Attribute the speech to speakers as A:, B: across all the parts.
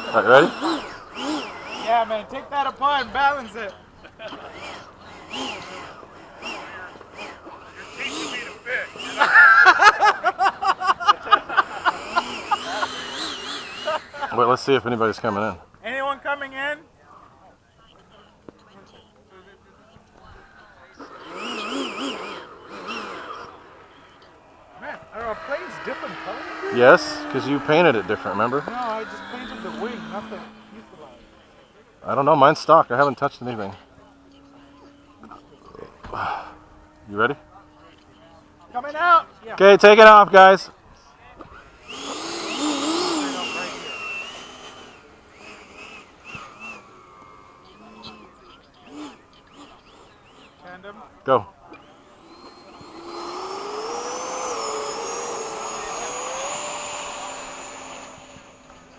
A: Alright, ready?
B: Yeah, man, take that apart and balance it.
C: You're teaching me to fish.
A: Wait, let's see if anybody's coming in.
B: Anyone coming in? Man, are our planes different colors?
A: Yes, because you painted it different, remember?
B: No, I just painted the wing, not the fuselage.
A: I don't know, mine's stock. I haven't touched anything. You ready?
B: Coming out! Yeah.
A: Okay, take it off, guys.
B: Tandem.
A: Go.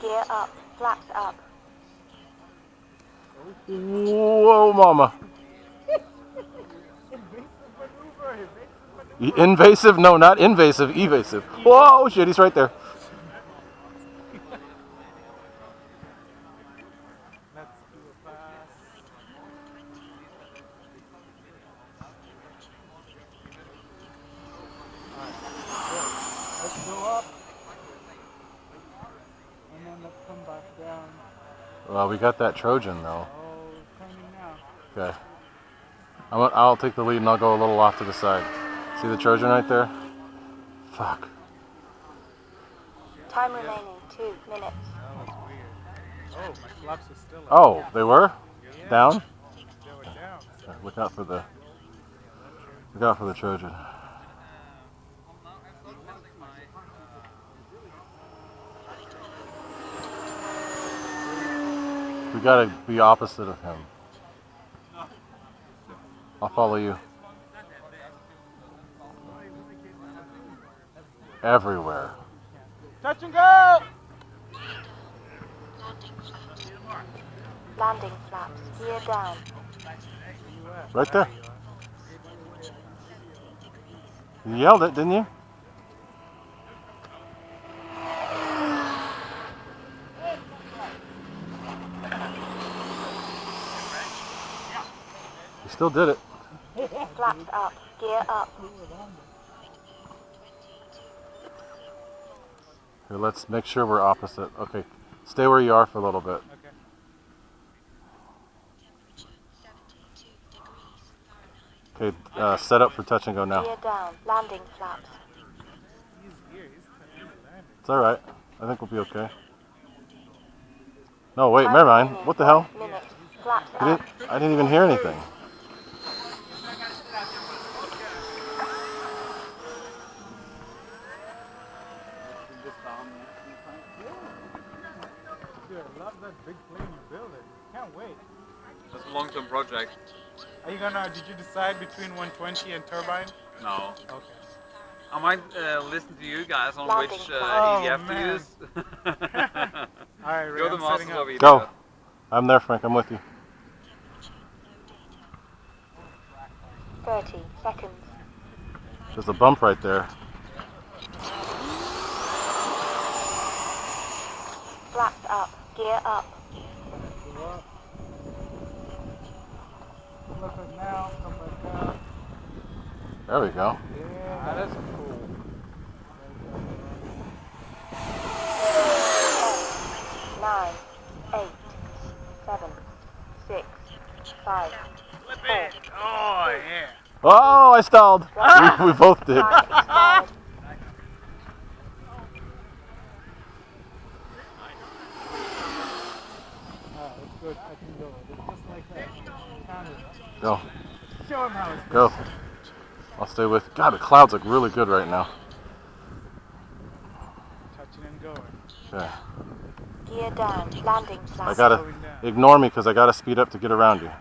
D: Gear up, flaps up.
A: Whoa, mama. Invasive? No, not invasive, evasive. Whoa, shit, he's right there.
B: Let's do a pass. Alright, let's go up. And then let's come back down.
A: Well, we got that Trojan, though.
B: Oh, it's coming now.
A: Okay. I'll take the lead and I'll go a little off to the side. See the Trojan right there? Fuck.
D: Time remaining 2 minutes.
B: That was weird. Oh, my flaps are still up.
A: Oh, they were?
B: Yeah.
A: Down?
B: They were down. So.
A: Look out for the Trojan. We gotta be opposite of him. I'll follow you. Everywhere.
B: Touch and go!
D: Landing flaps, gear down.
A: Right there. You yelled it, didn't you? You still did it.
D: Flaps up, gear up.
A: Here, let's make sure we're opposite. Okay, stay where you are for a little bit.
B: Okay.
A: Okay, set up for touch and go now.
D: Gear down, landing flaps.
B: He's here. He's landing.
A: It's alright. I think we'll be okay. No, wait, never mind. What the hell?
D: Minute. Flaps up.
A: I didn't even hear anything.
B: Dude, I love that big plane you're building. Can't wait.
C: That's a long-term project.
B: Are you did you decide between 120 and turbine?
C: No.
B: Okay.
C: I might listen to you guys on
D: Landing.
C: which
B: Oh,
C: EDF to
B: man.
C: use.
B: Alright, Ray,
C: You're the
B: I'm
C: master
B: setting
C: of
B: up.
C: EDF.
A: Go. I'm there, Frank. I'm with you.
D: 30 seconds.
A: There's a bump right there.
D: Flaps up, gear up.
B: Go up. Look at now, come back down.
A: There we go.
B: Yeah, that's cool.
D: 9, 8, 7, 6, 5,
B: Flip it! Oh, yeah.
A: Oh, I stalled. We both did.
D: time expired.
B: Alright, that's good. I can go. It's just like that. Count it.
A: Go.
B: Show him how it's
A: Go. I'll stay with. God, the clouds look really good right now.
B: touching and going.
A: Okay.
D: Gear down, landing
A: I
D: flaps.
A: gotta ignore me because I gotta speed up to get around you.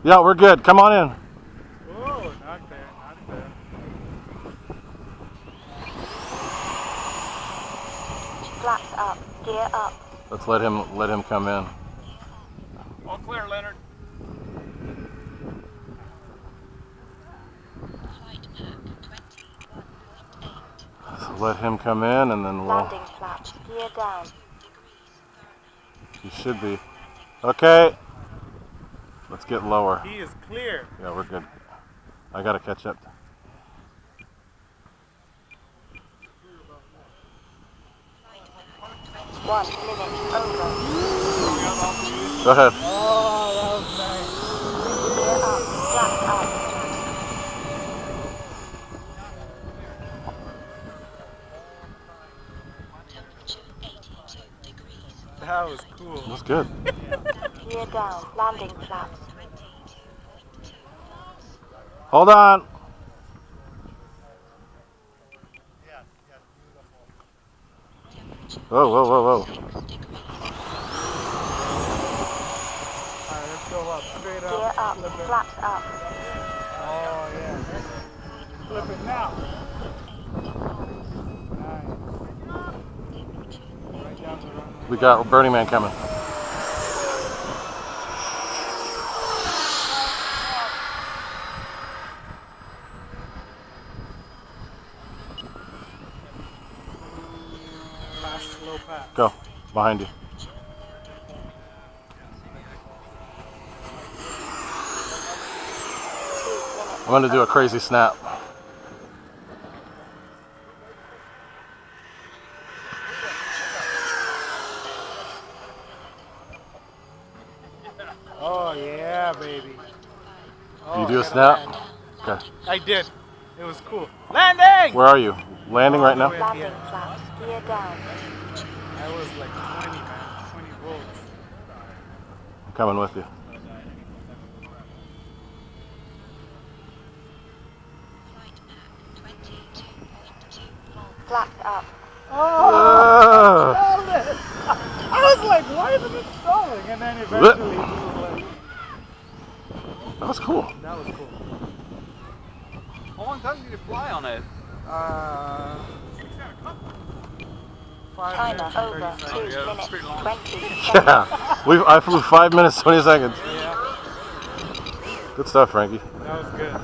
A: Yeah, we're good. Come on in.
B: Oh, not there, not there.
D: Flaps up, gear up.
A: Let's let him come in.
C: All clear, Leonard.
A: let him come in and then we'll...
D: Landing flaps. Gear down.
A: He should be. Okay. Let's get lower.
B: He is clear.
A: Yeah, we're good. I gotta catch up.
D: 1 minute over.
A: Go ahead.
B: Oh, that was nice.
D: Gear up. Flaps up.
B: That was cool.
A: That's good.
D: Gear down. Landing flaps.
A: Hold on. Whoa, whoa, whoa, whoa.
B: Alright, let's go up. Straight up.
D: Gear up.
B: Flip it.
D: Flaps up.
B: Oh, yeah. Flip it now. Nice. Right down the runway.
A: We got Burning Man coming.
B: Last slow pass.
A: Go. Behind you. I'm gonna do a crazy snap.
B: Oh, yeah, baby. Oh,
A: You do a
B: I gotta
A: snap?
B: land.
A: Okay.
B: I did. It was cool. Landing!
A: Where are you? Landing right now?
D: Landing flaps. Gear down.
B: I was like 20, man. 20 volts.
A: I'm coming with you.
D: Flaps up.
B: Oh! I was like, why isn't it stalling? And then eventually it was like,
A: That was cool.
B: that was cool.
C: How long time did you fly on it?
B: 5
D: Timer
B: minutes and
D: over.
B: 30
D: 2
B: seconds.
C: Yeah,
D: minutes.
C: pretty long.
D: 20 seconds.
A: Yeah. I flew 5 minutes, 20 seconds.
B: Yeah,
A: Good stuff, Frankie.
B: that was good.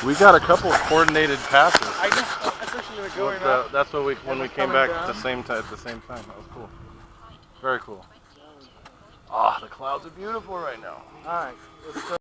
A: We got a couple of coordinated passes.
B: I know, especially when going up.
A: That's what when we came
B: coming
A: back
B: down.
A: at the same time. That was cool. Very cool. Ah, the clouds are beautiful right now.
B: Alright, let's go.